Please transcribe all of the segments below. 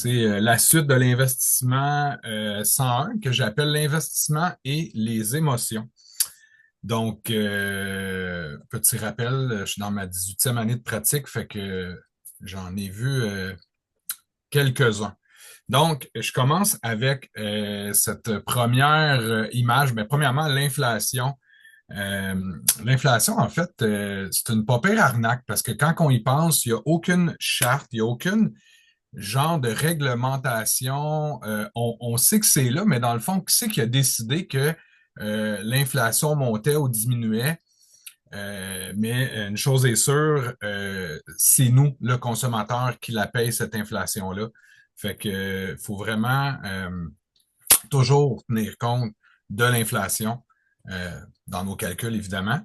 C'est la suite de l'investissement 101 que j'appelle l'investissement et les émotions. Donc, petit rappel, je suis dans ma 18e année de pratique, fait que j'en ai vu quelques-uns. Donc, je commence avec cette première image. Mais premièrement, l'inflation. Euh, L'inflation, en fait, c'est une pas pire arnaque parce que quand on y pense, il n'y a aucune charte, il n'y a aucune genre de réglementation. On sait que c'est là, mais dans le fond, qui c'est qui a décidé que l'inflation montait ou diminuait? Mais une chose est sûre, c'est nous, le consommateur, qui la paye, cette inflation-là. Fait que faut vraiment toujours tenir compte de l'inflation dans nos calculs, évidemment.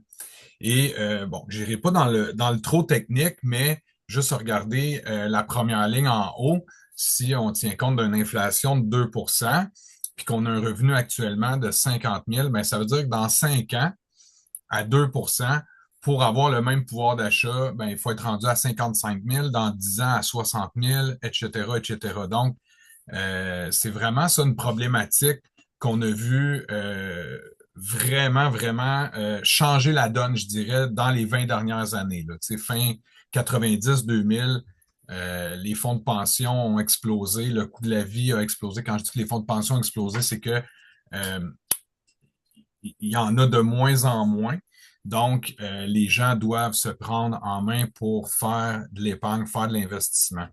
Et bon, je n'irai pas dans le trop technique, mais juste regarder la première ligne en haut, si on tient compte d'une inflation de 2%, puis qu'on a un revenu actuellement de 50 000, ben, ça veut dire que dans 5 ans, à 2%, pour avoir le même pouvoir d'achat, ben, il faut être rendu à 55 000, dans 10 ans à 60 000, etc., etc. Donc, c'est vraiment ça une problématique qu'on a vu vraiment, vraiment changer la donne, je dirais, dans les 20 dernières années. Là. Tu sais, fin 90-2000, les fonds de pension ont explosé, le coût de la vie a explosé. Quand je dis que les fonds de pension ont explosé, c'est que euh, il y en a de moins en moins. Donc, les gens doivent se prendre en main pour faire de l'épargne, faire de l'investissement.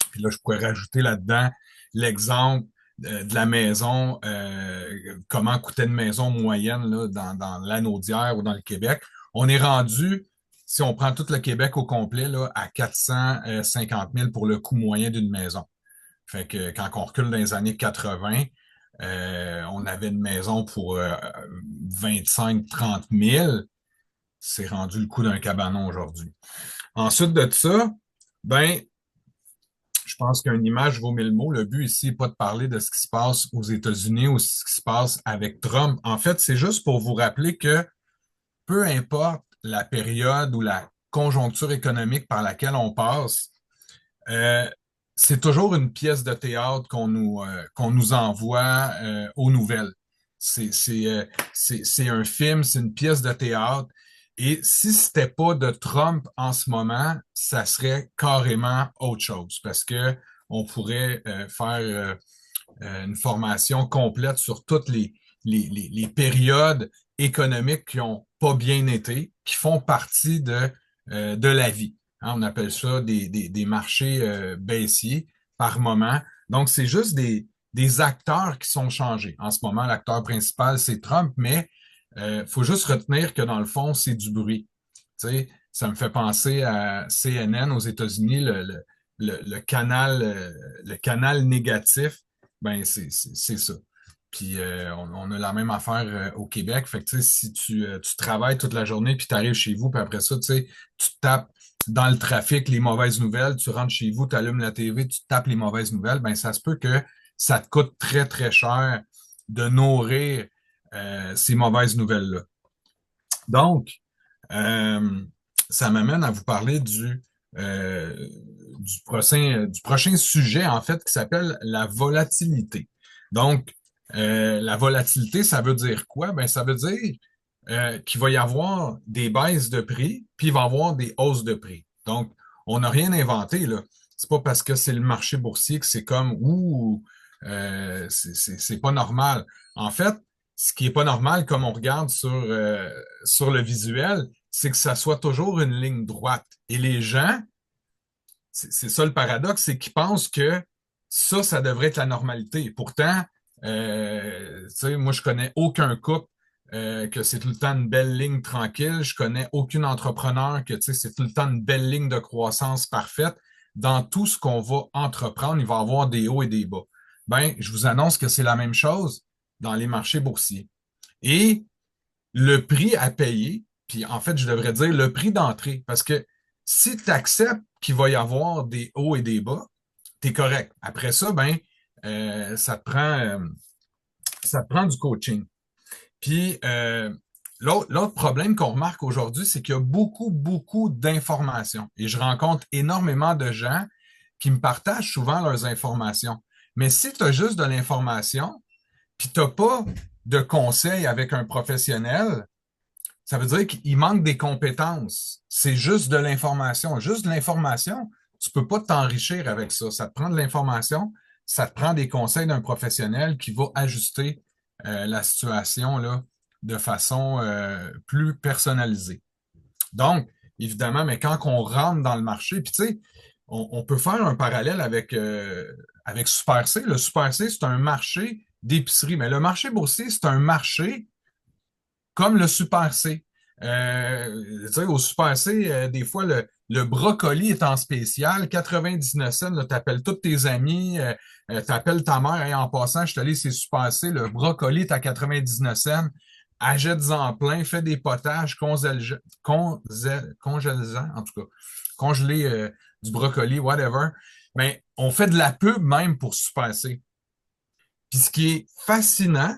Puis là, je pourrais rajouter là-dedans l'exemple de la maison, comment coûtait une maison moyenne là, dans l'Anaudière ou dans le Québec. On est rendu, si on prend tout le Québec au complet, là, à 450 000 pour le coût moyen d'une maison. Fait que quand on recule dans les années 80, on avait une maison pour 25-30 000. C'est rendu le coût d'un cabanon aujourd'hui. Ensuite de ça, ben, je pense qu'une image vaut mille mots. Le but ici n'est pas de parler de ce qui se passe aux États-Unis ou ce qui se passe avec Trump. En fait, c'est juste pour vous rappeler que peu importe la période ou la conjoncture économique par laquelle on passe, euh, c'est toujours une pièce de théâtre qu'on nous envoie aux nouvelles. C'est un film, c'est une pièce de théâtre. Et si c'était pas de Trump en ce moment, ça serait carrément autre chose parce que on pourrait faire une formation complète sur toutes les périodes économiques qui ont pas bien été, qui font partie de la vie. Hein, on appelle ça des marchés baissiers par moment. Donc, c'est juste des acteurs qui sont changés. En ce moment, l'acteur principal, c'est Trump, mais faut juste retenir que dans le fond, c'est du bruit. Tu sais, ça me fait penser à CNN aux États-Unis, le canal négatif, ben c'est ça. Puis on a la même affaire au Québec. Fait que tu sais, si tu travailles toute la journée, puis tu arrives chez vous, puis après ça, tu sais, tu tapes dans le trafic les mauvaises nouvelles, tu rentres chez vous, tu allumes la TV, tu tapes les mauvaises nouvelles, ben ça se peut que ça te coûte très, très cher de nourrir ces mauvaises nouvelles-là. Donc, euh, ça m'amène à vous parler du prochain sujet, en fait, qui s'appelle la volatilité. Donc, la volatilité, ça veut dire quoi? Ben, ça veut dire qu'il va y avoir des baisses de prix, puis il va y avoir des hausses de prix. Donc, on n'a rien inventé, là. C'est pas parce que c'est le marché boursier que c'est comme, ouh, c'est pas normal. En fait, ce qui est pas normal, comme on regarde sur le visuel, c'est que ça soit toujours une ligne droite. Et les gens, c'est ça le paradoxe, c'est qu'ils pensent que ça devrait être la normalité. Pourtant, tu sais, moi, je connais aucun couple que c'est tout le temps une belle ligne tranquille. Je connais aucun entrepreneur que, tu sais, c'est tout le temps une belle ligne de croissance parfaite. Dans tout ce qu'on va entreprendre, il va y avoir des hauts et des bas. Ben, je vous annonce que c'est la même chose dans les marchés boursiers. Et le prix à payer, puis en fait, je devrais dire le prix d'entrée, parce que si tu acceptes qu'il va y avoir des hauts et des bas, tu es correct. Après ça, ben, euh, ça te prend, euh, ça te prend du coaching. Puis, l'autre problème qu'on remarque aujourd'hui, c'est qu'il y a beaucoup, beaucoup d'informations. Et je rencontre énormément de gens qui me partagent souvent leurs informations. Mais si tu as juste de l'information, puis tu n'as pas de conseils avec un professionnel, ça veut dire qu'il manque des compétences. C'est juste de l'information. Juste de l'information, tu ne peux pas t'enrichir avec ça. Ça te prend de l'information, ça te prend des conseils d'un professionnel qui va ajuster la situation là, de façon plus personnalisée. Donc, évidemment, mais quand on rentre dans le marché, puis tu sais, on peut faire un parallèle avec Super C. Le Super C, c'est un marché d'épicerie, mais le marché boursier, c'est un marché comme le Super C. Tu sais, au Super C, des fois, le brocoli est en spécial, 99 cents, tu appelles tous tes amis, tu appelles ta mère, hey, en passant, je suis allé chez Super C, le brocoli est à 99 cents, achète-en plein, fais des potages, congèle-en, en tout cas, congeler du brocoli, whatever. Mais on fait de la pub même pour Super C. Puis ce qui est fascinant,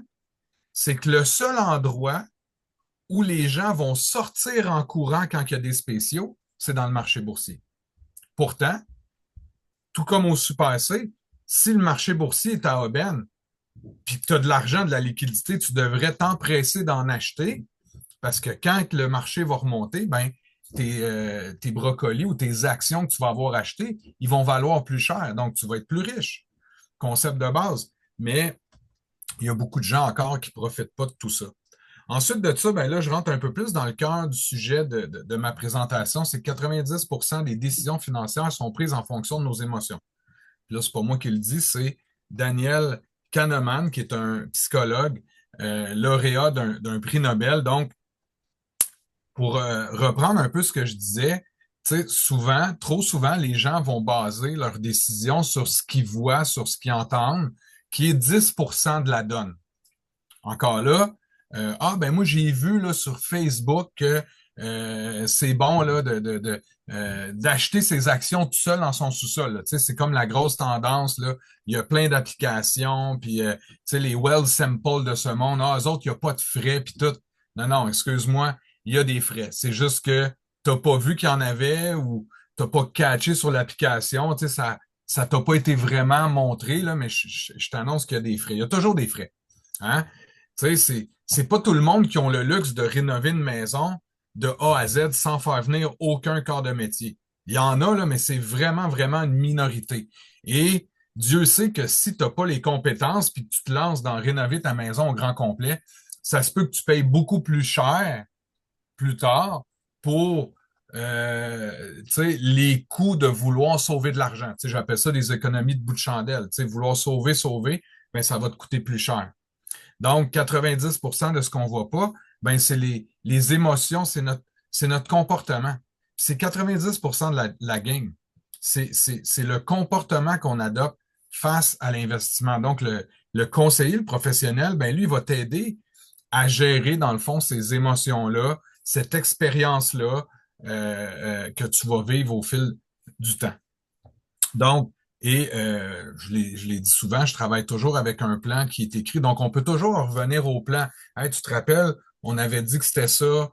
c'est que le seul endroit où les gens vont sortir en courant quand il y a des spéciaux, c'est dans le marché boursier. Pourtant, tout comme au Super C, si le marché boursier est à aubaine, puis que tu as de l'argent, de la liquidité, tu devrais t'empresser d'en acheter parce que quand le marché va remonter, ben, tes brocolis ou tes actions que tu vas avoir achetées, ils vont valoir plus cher. Donc, tu vas être plus riche. Concept de base. Mais il y a beaucoup de gens encore qui ne profitent pas de tout ça. Ensuite de ça, ben là, je rentre un peu plus dans le cœur du sujet de ma présentation. C'est que 90% des décisions financières sont prises en fonction de nos émotions. Puis là, c'est pas moi qui le dis, c'est Daniel Kahneman, qui est un psychologue lauréat d'un prix Nobel. Donc, pour reprendre un peu ce que je disais, tu sais, souvent, trop souvent, les gens vont baser leurs décisions sur ce qu'ils voient, sur ce qu'ils entendent, qui est 10% de la donne. Encore là, ben moi j'ai vu là, sur Facebook que c'est bon là, d'acheter ses actions tout seul dans son sous-sol. Tu sais, c'est comme la grosse tendance. Là. Il y a plein d'applications, puis tu sais, les Well Simple de ce monde, eux autres, il n'y a pas de frais, puis tout. Non, non, excuse-moi, il y a des frais. C'est juste que tu n'as pas vu qu'il y en avait ou tu n'as pas catché sur l'application. Tu sais, ça t'a pas été vraiment montré, là, mais je t'annonce qu'il y a des frais. Il y a toujours des frais. Hein? Tu sais, c'est pas tout le monde qui ont le luxe de rénover une maison de A à Z sans faire venir aucun corps de métier. Il y en a, là, mais c'est vraiment, vraiment une minorité. Et Dieu sait que si tu n'as pas les compétences puis que tu te lances dans rénover ta maison au grand complet, ça se peut que tu payes beaucoup plus cher plus tard pour les coûts de vouloir sauver de l'argent. J'appelle ça des économies de bout de chandelle. Vouloir sauver, ben, ça va te coûter plus cher. Donc, 90% de ce qu'on ne voit pas, ben, c'est les émotions, c'est notre comportement. C'est 90% de la game. C'est le comportement qu'on adopte face à l'investissement. Donc, le conseiller, le professionnel, ben, lui, il va t'aider à gérer, dans le fond, ces émotions-là, cette expérience-là que tu vas vivre au fil du temps. Donc, je l'ai dit souvent, je travaille toujours avec un plan qui est écrit. Donc, on peut toujours revenir au plan. Hey, tu te rappelles, on avait dit que c'était ça.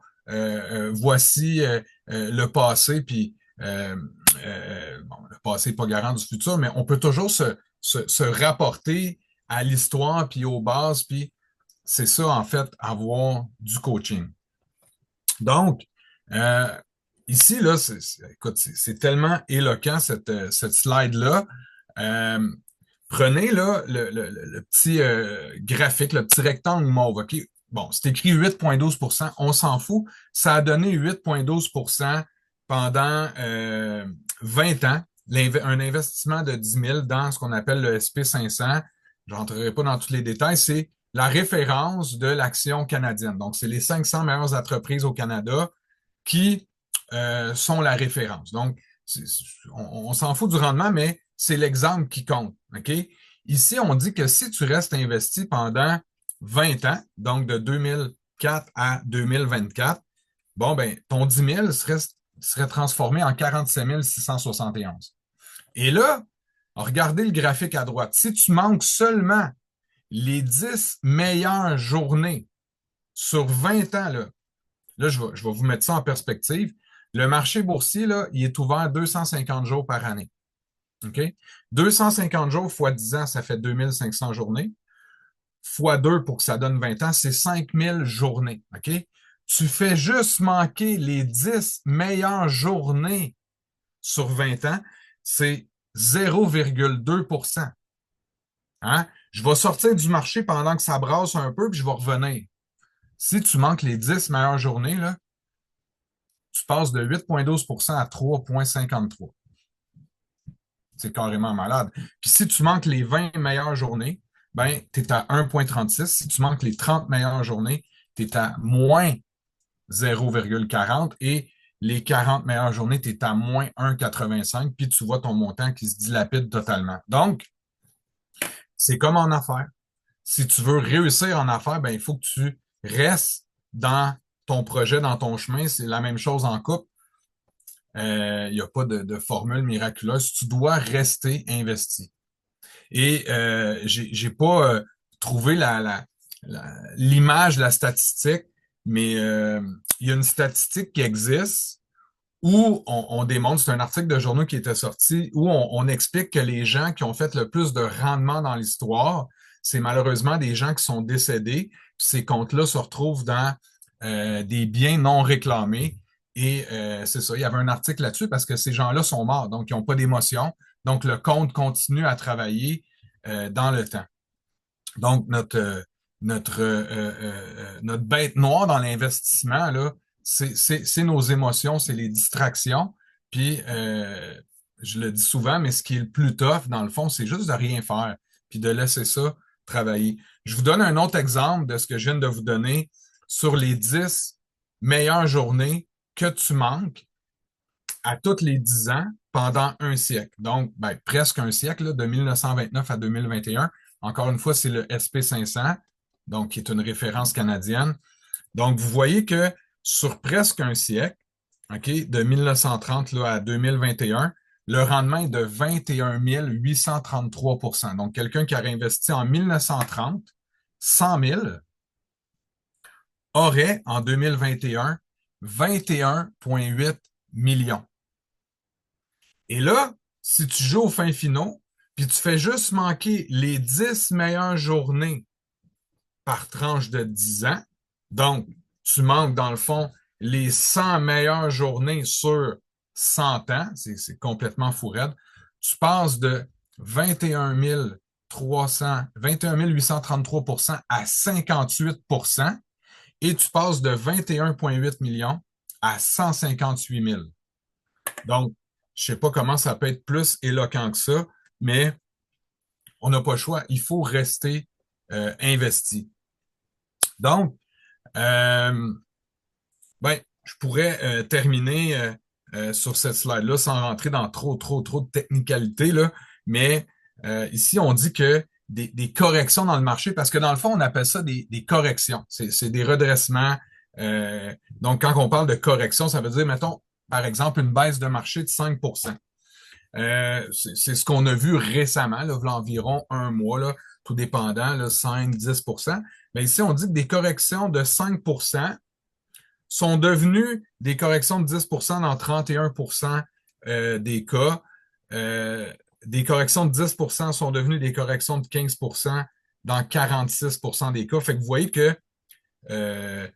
Voici le passé, puis bon, le passé n'est pas garant du futur, mais on peut toujours se rapporter à l'histoire, puis aux bases, puis c'est ça, en fait, avoir du coaching. Donc, euh, ici, là, écoute, c'est tellement éloquent, cette slide-là. Euh, Prenez là, le petit graphique, le petit rectangle mauve, OK? Bon, c'est écrit 8,12%, on s'en fout. Ça a donné 8,12% pendant 20 ans, un investissement de 10 000 dans ce qu'on appelle le SP 500. Je rentrerai pas dans tous les détails, c'est la référence de l'action canadienne. Donc, c'est les 500 meilleures entreprises au Canada qui sont la référence. Donc, on s'en fout du rendement, mais c'est l'exemple qui compte. OK? Ici, on dit que si tu restes investi pendant 20 ans, donc de 2004 à 2024, bon, ben, ton 10 000 serait transformé en 47 671. Et là, regardez le graphique à droite. Si tu manques seulement les 10 meilleures journées sur 20 ans, là je vais vous mettre ça en perspective. Le marché boursier, là, il est ouvert 250 jours par année. OK? 250 jours fois 10 ans, ça fait 2500 journées. Fois 2 pour que ça donne 20 ans, c'est 5000 journées. OK? Tu fais juste manquer les 10 meilleures journées sur 20 ans, c'est 0,2%. Hein? Je vais sortir du marché pendant que ça brasse un peu, puis je vais revenir. Si tu manques les 10 meilleures journées, là, tu passes de 8,12% à 3,53. C'est carrément malade. Puis si tu manques les 20 meilleures journées, ben, tu es à 1,36. Si tu manques les 30 meilleures journées, tu es à moins 0,40 et les 40 meilleures journées, tu es à moins 1,85, puis tu vois ton montant qui se dilapide totalement. Donc, c'est comme en affaires. Si tu veux réussir en affaires, ben, il faut que tu restes dans ton projet, dans ton chemin. C'est la même chose en couple. Il n'y a pas de formule miraculeuse. Tu dois rester investi. Et j'ai pas trouvé l'image, la statistique, mais il y a une statistique qui existe où on démontre, c'est un article de journaux qui était sorti, où on explique que les gens qui ont fait le plus de rendement dans l'histoire, c'est malheureusement des gens qui sont décédés. Puis ces comptes-là se retrouvent dans des biens non réclamés. Et c'est ça, il y avait un article là-dessus parce que ces gens-là sont morts, donc ils n'ont pas d'émotion. Donc le compte continue à travailler dans le temps. Donc notre bête noire dans l'investissement, là, c'est nos émotions, c'est les distractions. Puis, je le dis souvent, mais ce qui est le plus tough, dans le fond, c'est juste de rien faire, puis de laisser ça travailler. Je vous donne un autre exemple de ce que je viens de vous donner sur les 10 meilleures journées que tu manques à toutes les 10 ans pendant un siècle. Donc, ben, presque un siècle, là, de 1929 à 2021. Encore une fois, c'est le SP500, donc qui est une référence canadienne. Donc, vous voyez que sur presque un siècle, OK, de 1930 là, à 2021, le rendement est de 21 833 pour cent. Donc, quelqu'un qui aurait investi en 1930 100 000 aurait en 2021 21,8 millions. Et là, si tu joues aux fins finaux, puis tu fais juste manquer les 10 meilleures journées par tranche de 10 ans, donc tu manques dans le fond les 100 meilleures journées sur 100 ans, c'est complètement fou raide, tu passes de 21 833% à 58% et tu passes de 21,8 millions à 158 000. Donc, je ne sais pas comment ça peut être plus éloquent que ça, mais on n'a pas le choix. Il faut rester investi. Donc, euh, ben, je pourrais terminer sur cette slide-là sans rentrer dans trop de technicalité, là, mais ici, on dit que des corrections dans le marché, parce que dans le fond, on appelle ça des corrections. C'est des redressements. Donc, quand on parle de correction, ça veut dire, mettons, par exemple, une baisse de marché de 5%. C'est ce qu'on a vu récemment, là, environ un mois, là, tout dépendant, là, 5-10%. Mais ici, on dit que des corrections de 5% sont devenues des corrections de 10% dans 31% des cas. Des corrections de 10% sont devenues des corrections de 15% dans 46% des cas. Fait que vous voyez que euh,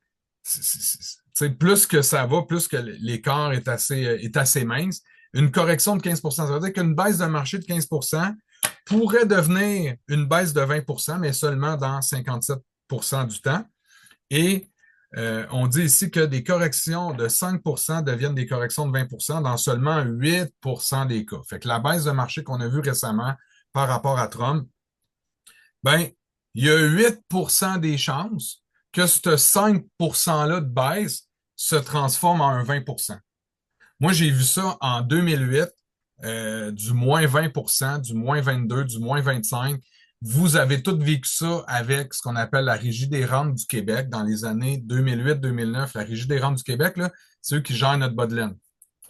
plus que ça va, plus que l'écart est assez mince. Une correction de 15%, ça veut dire qu'une baisse de marché de 15% pourrait devenir une baisse de 20%, mais seulement dans 57% du temps. Et on dit ici que des corrections de 5% deviennent des corrections de 20% dans seulement 8% des cas. Fait que la baisse de marché qu'on a vue récemment par rapport à Trump, ben, il y a 8% des chances que ce 5%-là de baisse se transforme en un 20%. Moi, j'ai vu ça en 2008, du moins 20%, du moins 22, du moins 25. Vous avez tous vécu ça avec ce qu'on appelle la Régie des rentes du Québec dans les années 2008-2009. La Régie des rentes du Québec, là, c'est eux qui gèrent notre bas de laine.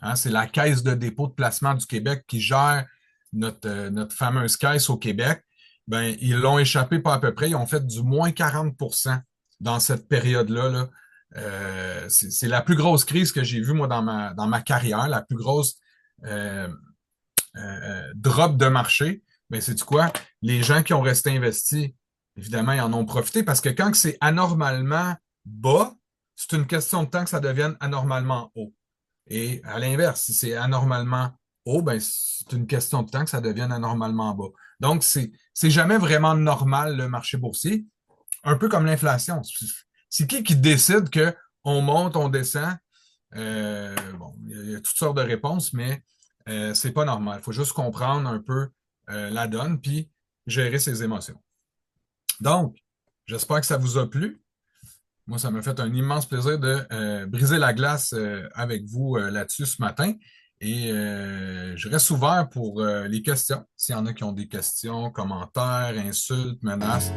Hein, c'est la Caisse de dépôt de placement du Québec qui gère notre fameuse caisse au Québec. Ben, ils l'ont échappé pas à peu près. Ils ont fait du moins 40% dans cette période-là. Là. C'est la plus grosse crise que j'ai vue, moi, dans ma carrière, la plus grosse drop de marché, ben c'est quoi? Les gens qui ont resté investis, évidemment, ils en ont profité parce que quand c'est anormalement bas, c'est une question de temps que ça devienne anormalement haut. Et à l'inverse, si c'est anormalement haut, ben c'est une question de temps que ça devienne anormalement bas. Donc, c'est jamais vraiment normal le marché boursier, un peu comme l'inflation. C'est qui décide que on monte, on descend? Bon, il y a toutes sortes de réponses, mais c'est pas normal. Il faut juste comprendre un peu la donne, puis gérer ses émotions. Donc, j'espère que ça vous a plu. Moi, ça m'a fait un immense plaisir de briser la glace avec vous là-dessus ce matin. Et je reste ouvert pour les questions. S'il y en a qui ont des questions, commentaires, insultes, menaces,